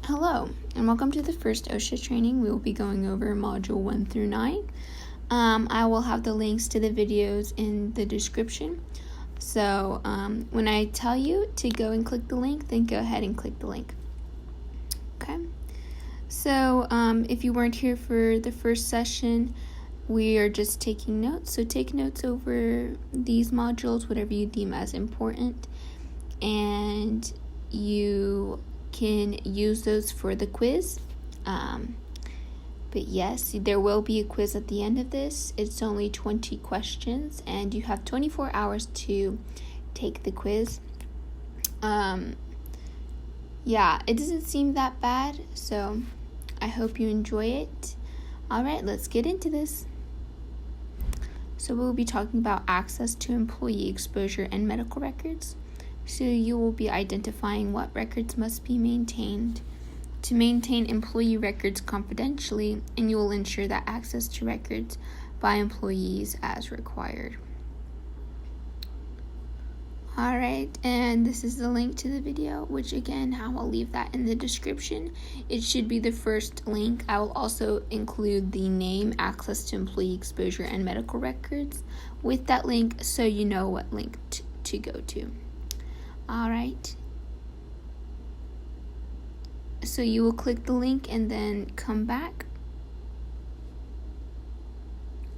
Hello, and welcome to the first OSHA training. We will be going over Module 1 through 9. I will have the links to the videos in the description. So when I tell you to go and click the link, then go ahead and click the link. Okay. So if you weren't here for the first session, we are just taking notes. So take notes over these modules, whatever you deem as important, and you can use those for the quiz. But yes, there will be a quiz at the end of this. It's only 20 questions, and you have 24 hours to take the quiz. Yeah, it doesn't seem that bad, so I hope you enjoy it. All right, let's get into this. So we'll be talking about access to employee exposure and medical records. So you will be identifying what records must be maintained to maintain employee records confidentially, and you will ensure that access to records by employees as required. Alright, and this is the link to the video, which again, I will leave that in the description. It should be the first link. I will also include the name, access to employee exposure and medical records with that link, so you know what link to go to. Alright, so you will click the link and then come back.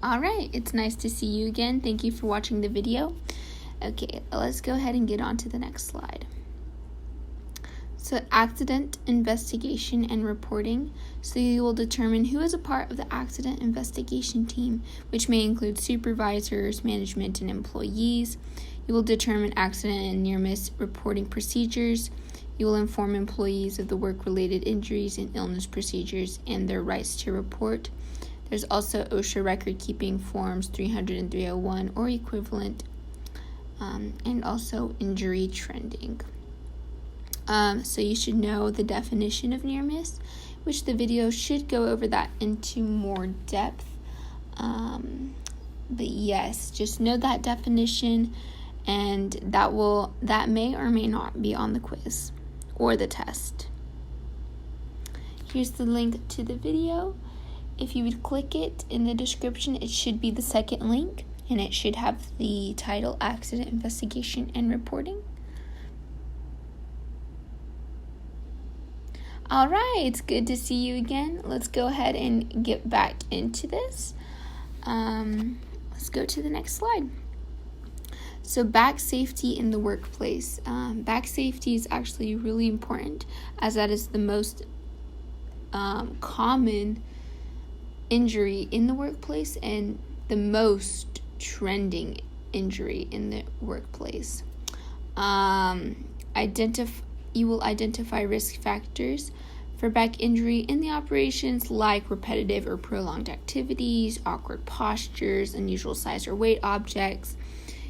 Alright, it's nice to see you again. Thank you for watching the video. Okay, let's go ahead and get on to the next slide. So accident investigation and reporting. So you will determine who is a part of the accident investigation team, which may include supervisors, management, and employees. You will determine accident and near-miss reporting procedures. You will inform employees of the work-related injuries and illness procedures and their rights to report. There's also OSHA record-keeping forms 300 and 301 or equivalent, and also injury trending. So you should know the definition of near-miss, which the video should go over that into more depth. But yes, just know that definition, and that may or may not be on the quiz or the test. Here's the link to the video. If you would click it in the description, it should be the second link, and it should have the title Accident Investigation and Reporting. All right, it's good to see you again. Let's go ahead and get back into this. Let's go to the next slide. So back safety in the workplace. Back safety is actually really important, as that is the most common injury in the workplace and the most trending injury in the workplace. You will identify risk factors for back injury in the operations, like repetitive or prolonged activities, awkward postures, unusual size or weight objects.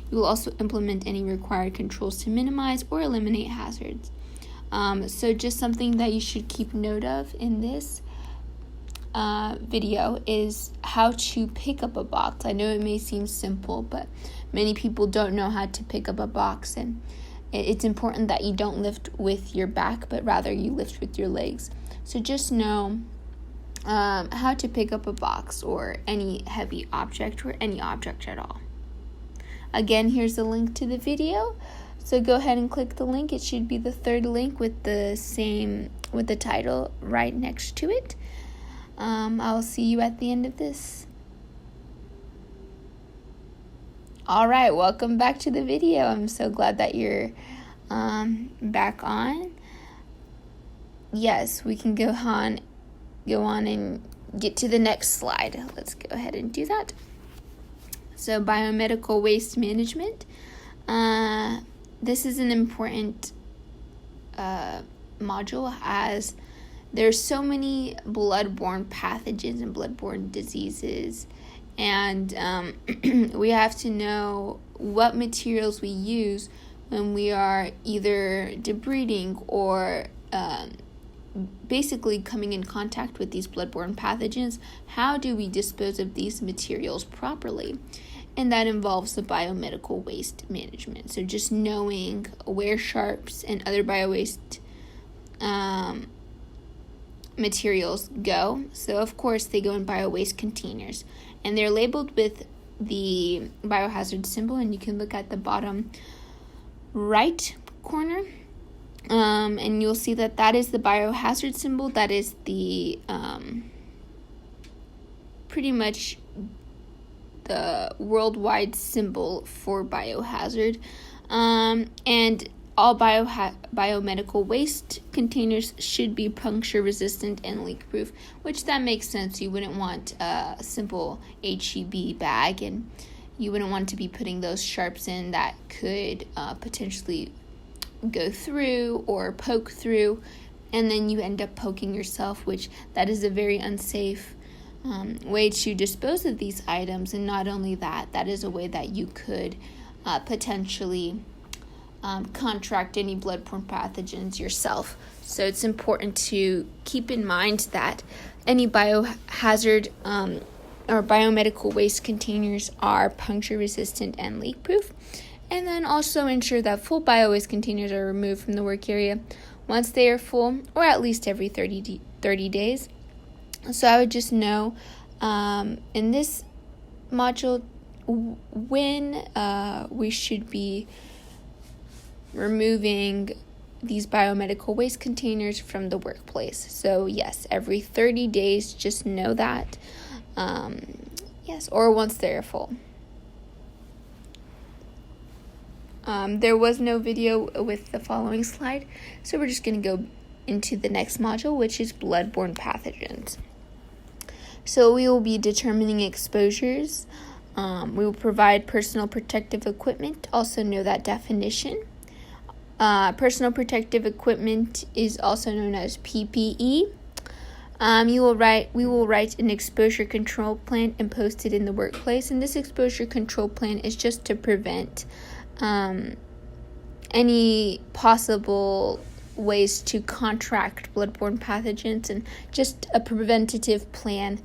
You will also implement any required controls to minimize or eliminate hazards. So just something that you should keep note of in this video is how to pick up a box. I know it may seem simple, but many people don't know how to pick up a box, and it's important that you don't lift with your back, but rather you lift with your legs. So just know how to pick up a box or any heavy object or any object at all. Again, here's the link to the video. So go ahead and click the link. It should be the third link with the title right next to it. I'll see you at the end of this. All right, welcome back to the video. I'm so glad that you're back on. Yes, we can go on and get to the next slide. Let's go ahead and do that. So Biomedical Waste Management. This is an important module, as there's so many bloodborne pathogens and bloodborne diseases, and we have to know what materials we use when we are either debriding or basically coming in contact with these bloodborne pathogens. How do we dispose of these materials properly? And that involves the biomedical waste management. So just knowing where sharps and other bio-waste materials go. So of course they go in bio-waste containers, and they're labeled with the biohazard symbol, and you can look at the bottom right corner, and you'll see that that is the biohazard symbol. That is the pretty much the worldwide symbol for biohazard, and all biomedical waste containers should be puncture resistant and leak proof, which that makes sense. You wouldn't want a simple HEB bag, and you wouldn't want to be putting those sharps in that could potentially go through or poke through, and then you end up poking yourself, which that is a very unsafe way to dispose of these items. And not only that, that is a way that you could potentially contract any bloodborne pathogens yourself. So it's important to keep in mind that any biohazard or biomedical waste containers are puncture resistant and leak proof. And then also ensure that full bio-waste containers are removed from the work area once they are full, or at least every 30 days. So I would just know in this module when we should be removing these biomedical waste containers from the workplace. So yes, every 30 days, just know that. Yes, or once they're full. There was no video with the following slide, so we're just going to go into the next module, which is bloodborne pathogens. So we will be determining exposures. We will provide personal protective equipment. Also know that definition. Personal protective equipment is also known as PPE. We will write an exposure control plan and post it in the workplace. And this exposure control plan is just to prevent any possible ways to contract bloodborne pathogens, and just a preventative plan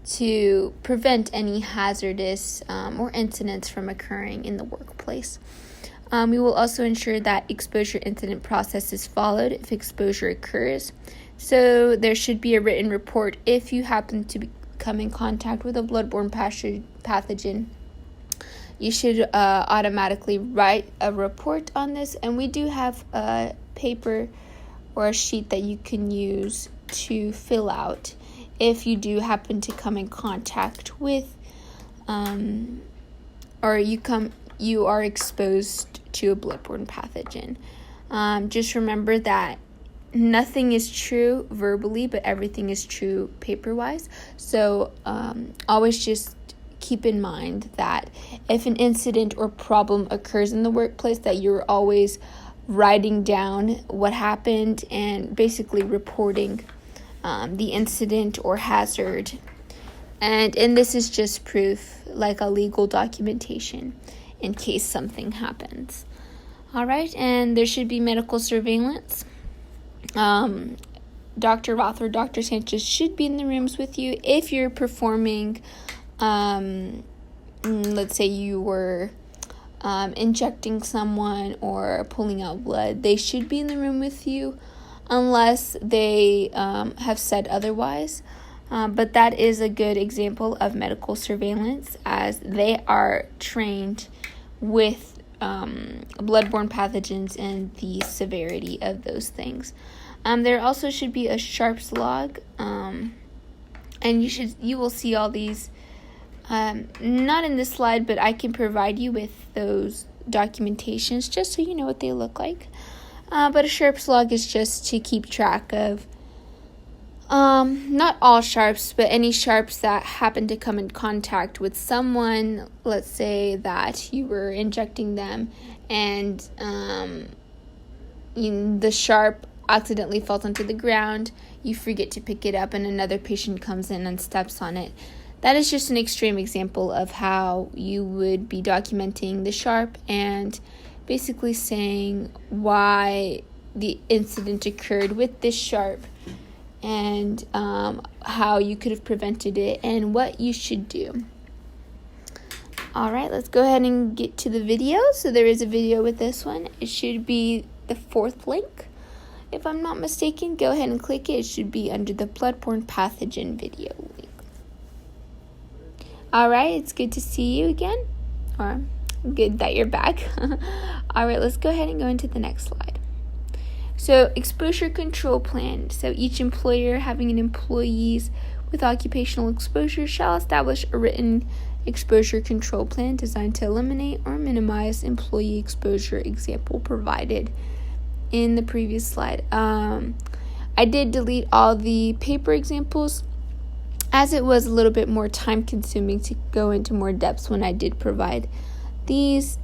to prevent any hazardous or incidents from occurring in the workplace. We will also ensure that exposure incident process is followed if exposure occurs. So there should be a written report if you happen to come in contact with a bloodborne pathogen. You should automatically write a report on this, and we do have a paper or a sheet that you can use to fill out if you do happen to come in contact with or you are exposed to a bloodborne pathogen. Just remember that nothing is true verbally, but everything is true paper-wise. So always just keep in mind that if an incident or problem occurs in the workplace, that you're always writing down what happened and basically reporting the incident or hazard. And this is just proof, like a legal documentation, in case something happens. All right, and there should be medical surveillance. Dr. Roth or Dr. Sanchez should be in the rooms with you if you're performing, let's say you were injecting someone or pulling out blood. They should be in the room with you unless they have said otherwise. But that is a good example of medical surveillance, as they are trained with bloodborne pathogens and the severity of those things. There also should be a sharps log, and you will see all these, not in this slide, but I can provide you with those documentations just so you know what they look like. But a sharps log is just to keep track of not all sharps, but any sharps that happen to come in contact with someone. Let's say that you were injecting them and the sharp accidentally falls onto the ground, you forget to pick it up, and another patient comes in and steps on it. That is just an extreme example of how you would be documenting the sharp and basically saying why the incident occurred with this sharp, and how you could have prevented it and what you should do. All right, let's go ahead and get to the video. So there is a video with this one. It should be the fourth link. If I'm not mistaken, go ahead and click it. It should be under the Bloodborne Pathogen video link. Alright, it's good to see you again. Or good that you're back. Alright, let's go ahead and go into the next slide. So, exposure control plan. So, each employer having an employees with occupational exposure shall establish a written exposure control plan designed to eliminate or minimize employee exposure. Example provided in the previous slide. I did delete all the paper examples as it was a little bit more time consuming to go into more depths when I did provide these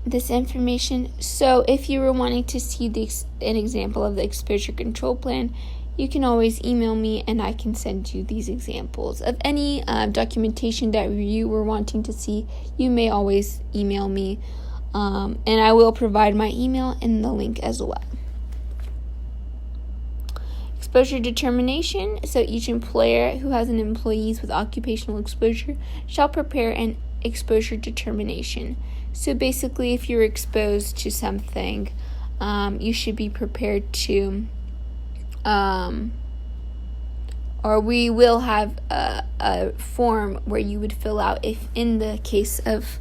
this information. So if you were wanting to see an example of the exposure control plan, you can always email me and I can send you these examples. Of any documentation that you were wanting to see, you may always email me, and I will provide my email in the link as well. Exposure determination. So each employer who has an employees with occupational exposure shall prepare an exposure determination. So basically, if you're exposed to something, you should be prepared to, or we will have a form where you would fill out if in the case of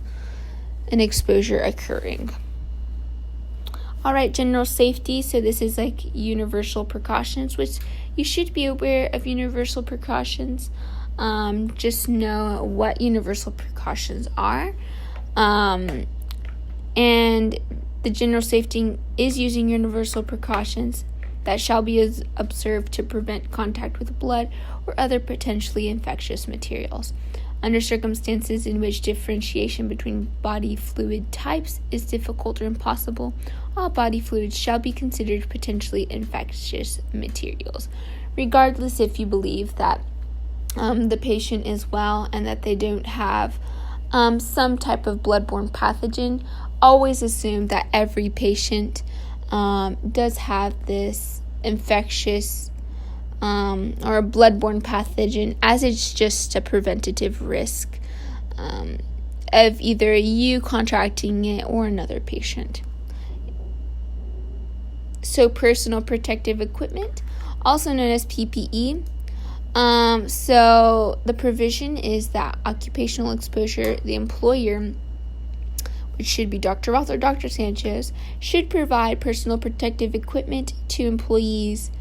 an exposure occurring. Alright, general safety. So this is like universal precautions, which you should be aware of universal precautions. Just know what universal precautions are. And the general safety is using universal precautions that shall be observed to prevent contact with blood or other potentially infectious materials. Under circumstances in which differentiation between body fluid types is difficult or impossible, all body fluids shall be considered potentially infectious materials, regardless if you believe that the patient is well and that they don't have some type of bloodborne pathogen. Always assume that every patient does have this infectious or a bloodborne pathogen, as it's just a preventative risk of either you contracting it or another patient. So personal protective equipment, also known as PPE. So the provision is that occupational exposure, the employer, which should be Dr. Roth or Dr. Sanchez, should provide personal protective equipment to employees.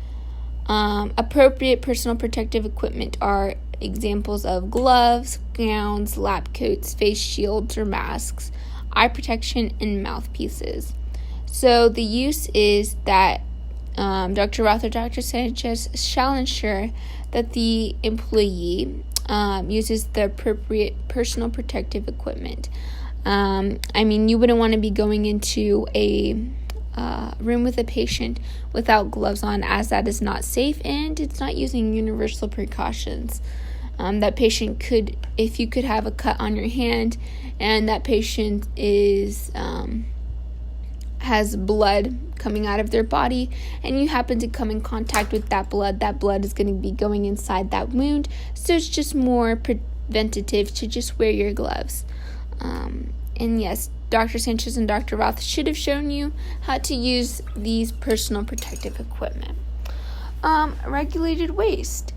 Appropriate personal protective equipment are examples of gloves, gowns, lab coats, face shields or masks, eye protection, and mouthpieces. So the use is that Dr. Roth or Dr. Sanchez shall ensure that the employee uses the appropriate personal protective equipment. You wouldn't want to be going into a room with a patient without gloves on, as that is not safe and it's not using universal precautions. That patient could, if you could have a cut on your hand and that patient is has blood coming out of their body and you happen to come in contact with that blood is going to be going inside that wound. So it's just more preventative to just wear your gloves. And yes, Dr. Sanchez and Dr. Roth should have shown you how to use these personal protective equipment. Regulated waste.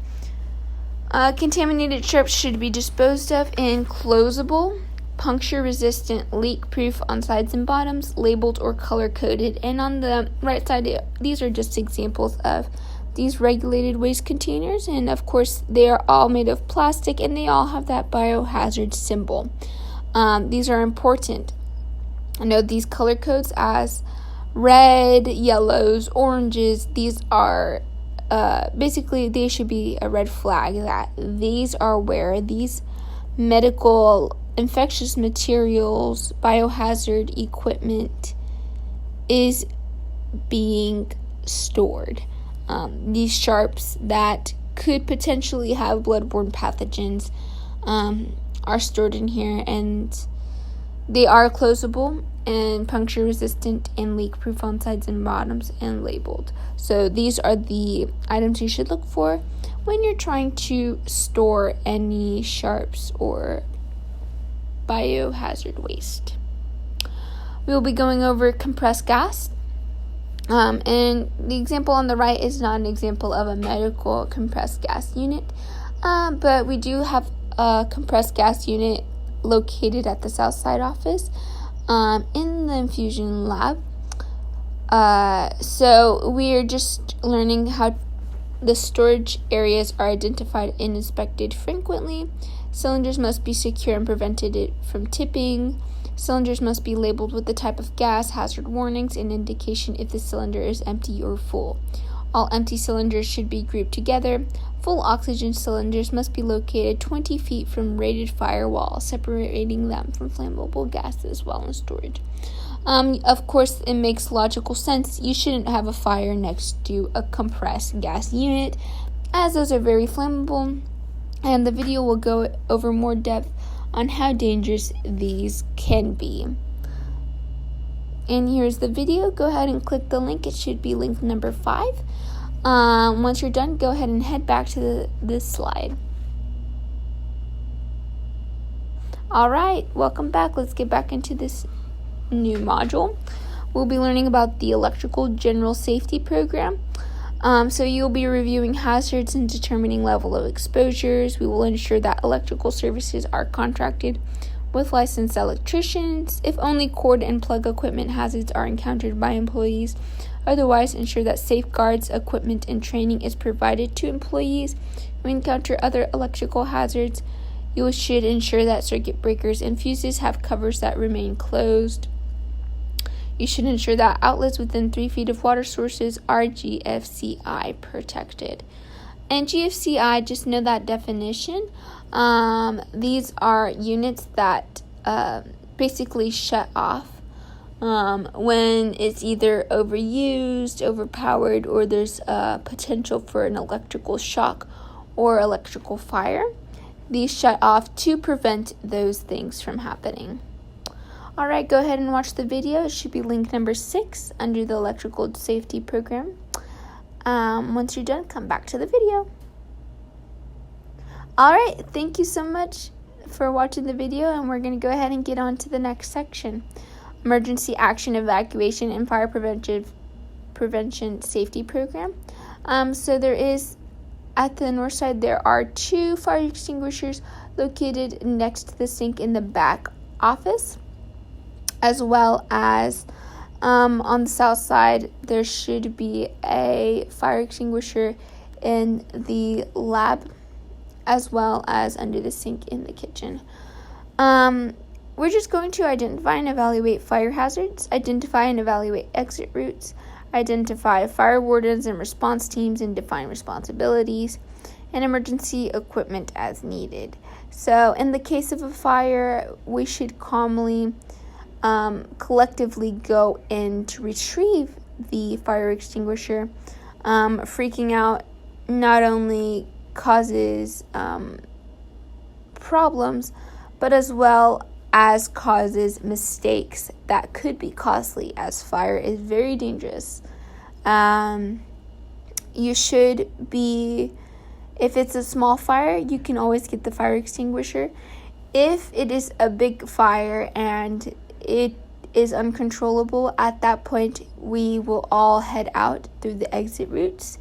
Contaminated sharps should be disposed of in closable, puncture-resistant, leak-proof on sides and bottoms, labeled or color-coded. And on the right side, these are just examples of these regulated waste containers. And of course, they are all made of plastic and they all have that biohazard symbol. These are important. I know these color codes as red, yellows, oranges. These are basically, they should be a red flag that these are where these medical infectious materials, biohazard equipment is being stored. These sharps that could potentially have bloodborne pathogens are stored in here, and they are closable and puncture resistant and leak proof on sides and bottoms and labeled. So these are the items you should look for when you're trying to store any sharps or biohazard waste. We will be going over compressed gas. And the example on the right is not an example of a medical compressed gas unit, but we do have a compressed gas unit located at the Southside office in the infusion lab. So we are just learning how the storage areas are identified and inspected frequently. Cylinders must be secure and prevented from tipping. Cylinders must be labeled with the type of gas, hazard warnings, and indication if the cylinder is empty or full. All empty cylinders should be grouped together. Full oxygen cylinders must be located 20 feet from rated firewall, separating them from flammable gases while in storage. Of course, it makes logical sense. You shouldn't have a fire next to a compressed gas unit, as those are very flammable, and the video will go over more depth on how dangerous these can be. And here's the video. Go ahead and click the link. It should be link number 5. Once you're done, go ahead and head back to this slide. Alright, welcome back. Let's get back into this new module. We'll be learning about the Electrical General Safety Program. So you'll be reviewing hazards and determining level of exposures. We will ensure that electrical services are contracted with licensed electricians. If only cord and plug equipment hazards are encountered by employees, otherwise ensure that safeguards, equipment, and training is provided to employees who encounter other electrical hazards. You should ensure that circuit breakers and fuses have covers that remain closed. You should ensure that outlets within 3 feet of water sources are GFCI protected. And GFCI, just know that definition. These are units that basically shut off when it's either overused, overpowered, or there's potential for an electrical shock or electrical fire. These shut off to prevent those things from happening. Alright, go ahead and watch the video. It should be link number 6 under the Electrical Safety Program. Once you're done, come back to the video. Alright, thank you so much for watching the video, and we're going to go ahead and get on to the next section. Emergency Action, Evacuation, and Fire Prevention Safety Program. So there is, at the north side, there are 2 fire extinguishers located next to the sink in the back office, as well as on the south side, there should be a fire extinguisher in the lab, as well as under the sink in the kitchen. We're just going to identify and evaluate fire hazards, identify and evaluate exit routes, identify fire wardens and response teams, and define responsibilities, and emergency equipment as needed. So in the case of a fire, we should calmly collectively go in to retrieve the fire extinguisher. Freaking out not only causes problems, but as well as causes mistakes that could be costly, as fire is very dangerous. You should be, if it's a small fire, you can always get the fire extinguisher. If it is a big fire and it is uncontrollable, at that point we will all head out through the exit routes,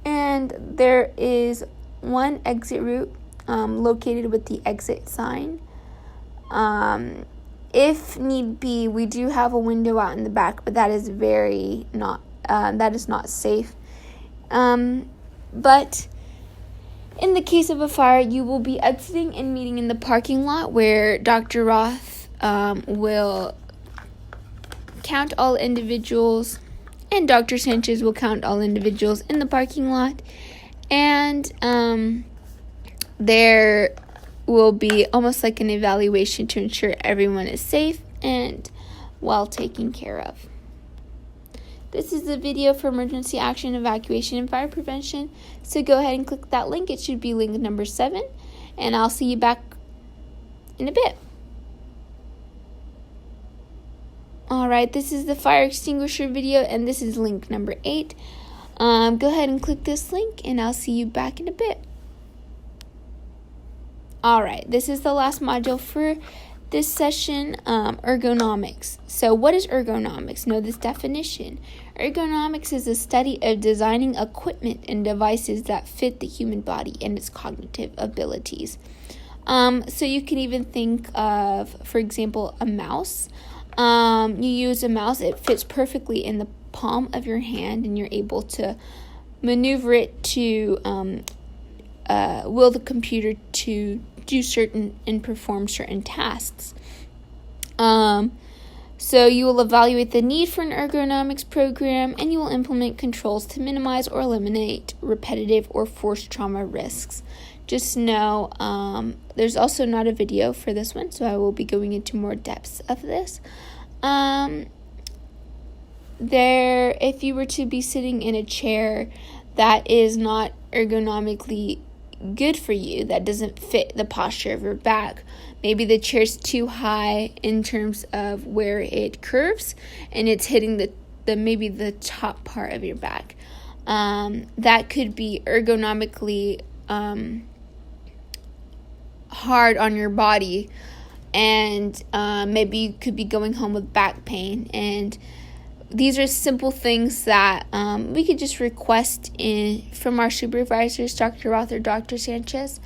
and there is one exit route located with the exit sign. If need be, we do have a window out in the back, but that is not safe. But in the case of a fire, you will be exiting and meeting in the parking lot, where Dr. Roth will count all individuals, and Dr. Sanchez will count all individuals in the parking lot, and there will be almost like an evaluation to ensure everyone is safe and well taken care of. This is the video for emergency action, evacuation, and fire prevention, so go ahead and click that link. It should be link number 7, and I'll see you back in a bit. Alright, this is the fire extinguisher video, and this is link number 8. Go ahead and click this link, and I'll see you back in a bit. Alright, this is the last module for this session, ergonomics. So what is ergonomics? Know this definition. Ergonomics is the study of designing equipment and devices that fit the human body and its cognitive abilities. So you can even think of, for example, a mouse. You use a mouse, it fits perfectly in the palm of your hand, and you're able to maneuver it to will the computer to do certain and perform certain tasks. So you will evaluate the need for an ergonomics program, and you will implement controls to minimize or eliminate repetitive or forced trauma risks. Just know there's also not a video for this one, so I will be going into more depths of this. If you were to be sitting in a chair that is not ergonomically good for you, that doesn't fit the posture of your back, maybe the chair's too high in terms of where it curves and it's hitting maybe the top part of your back, that could be ergonomically hard on your body, and maybe you could be going home with back pain. And these are simple things that we could just request from our supervisors, Dr. Roth or Dr. Sanchez.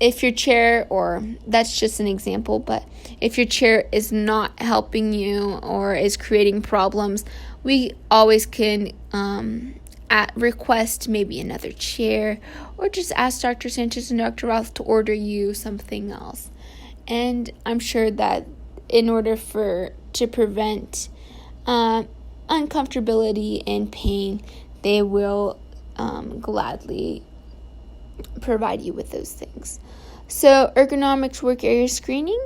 If your chair, or that's just an example, but if your chair is not helping you or is creating problems, we always can request maybe another chair, or just ask Dr. Sanchez and Dr. Roth to order you something else. And I'm sure that in order to prevent uncomfortability and pain, they will gladly provide you with those things. So ergonomics work area screening,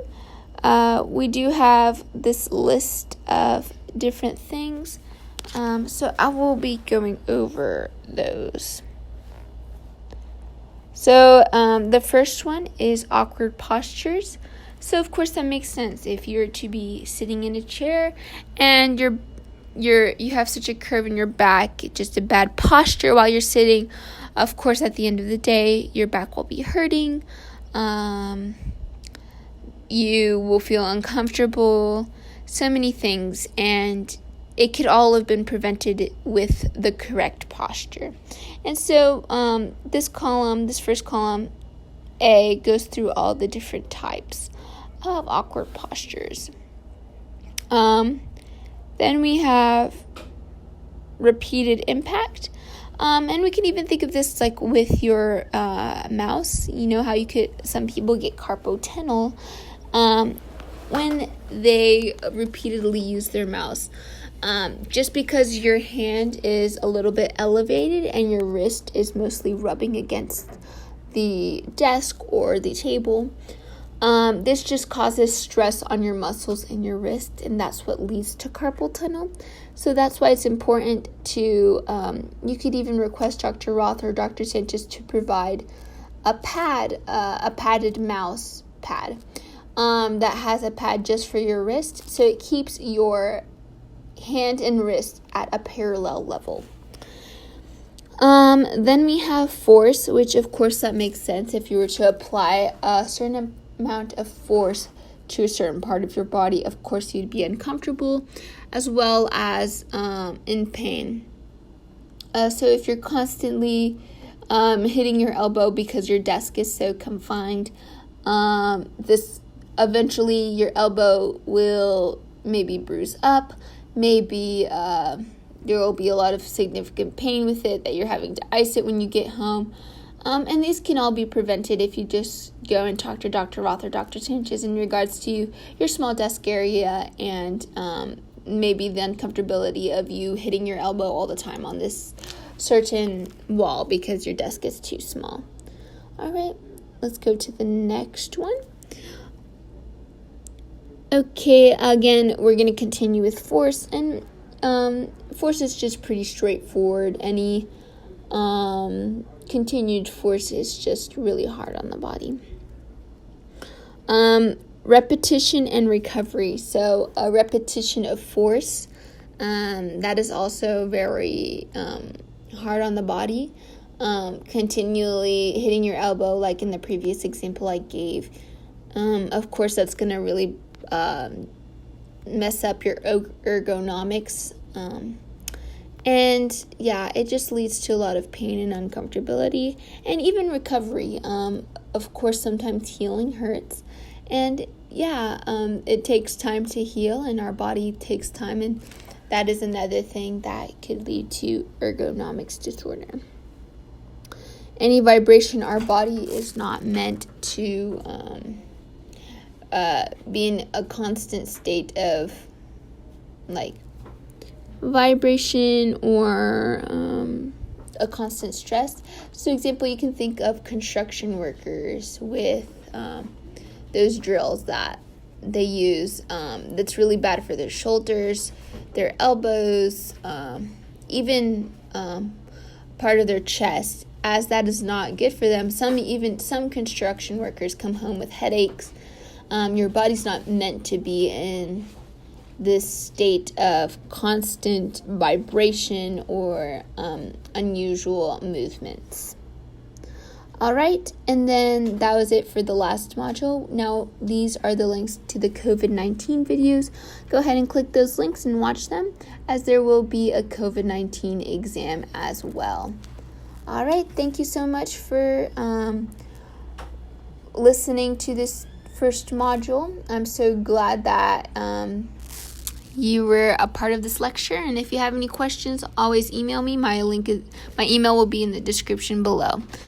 we do have this list of different things, so I will be going over those. So the first one is awkward postures. So of course that makes sense. If you're to be sitting in a chair and you have such a curve in your back, just a bad posture while you're sitting, of course at the end of the day your back will be hurting. You will feel uncomfortable, so many things, and it could all have been prevented with the correct posture. And so this first column, A, goes through all the different types of awkward postures. Then we have repeated impact. And we can even think of this like with your mouse. You know how some people get carpal tunnel when they repeatedly use their mouse. Just because your hand is a little bit elevated and your wrist is mostly rubbing against the desk or the table, this just causes stress on your muscles in your wrist, and that's what leads to carpal tunnel. So that's why it's important to, you could even request Dr. Roth or Dr. Sanchez to provide a padded mouse pad that has a pad just for your wrist, so it keeps your hand and wrist at a parallel level. Then we have force, which of course that makes sense. If you were to apply a certain amount of force to a certain part of your body, of course you'd be uncomfortable as well as in pain. So if you're constantly hitting your elbow because your desk is so confined, this eventually your elbow will maybe bruise up, maybe there will be a lot of significant pain with it, that you're having to ice it when you get home. And these can all be prevented if you just go and talk to Dr. Roth or Dr. Sanchez in regards to your small desk area and maybe the uncomfortability of you hitting your elbow all the time on this certain wall because your desk is too small. All right, let's go to the next one. Okay, again, we're going to continue with force, and force is just pretty straightforward. Any continued force is just really hard on the body. Repetition and recovery. So a repetition of force, that is also very hard on the body. Continually hitting your elbow, like in the previous example I gave, Of course, that's going to really mess up your ergonomics. And yeah, it just leads to a lot of pain and uncomfortability and even recovery. Of course, sometimes healing hurts. And yeah, it takes time to heal, and our body takes time. And that is another thing that could lead to ergonomics disorder. Any vibration, our body is not meant to be in a constant state of like vibration or a constant stress. So example, you can think of construction workers with those drills that they use that's really bad for their shoulders, their elbows, even part of their chest, as that is not good for them. Some construction workers come home with headaches. Your body's not meant to be in this state of constant vibration or unusual movements. All right, and then that was it for the last module. Now, these are the links to the COVID-19 videos. Go ahead and click those links and watch them, as there will be a COVID-19 exam as well. All right, thank you so much for listening to this first module. I'm so glad that you were a part of this lecture, and if you have any questions, always email me. My email will be in the description below.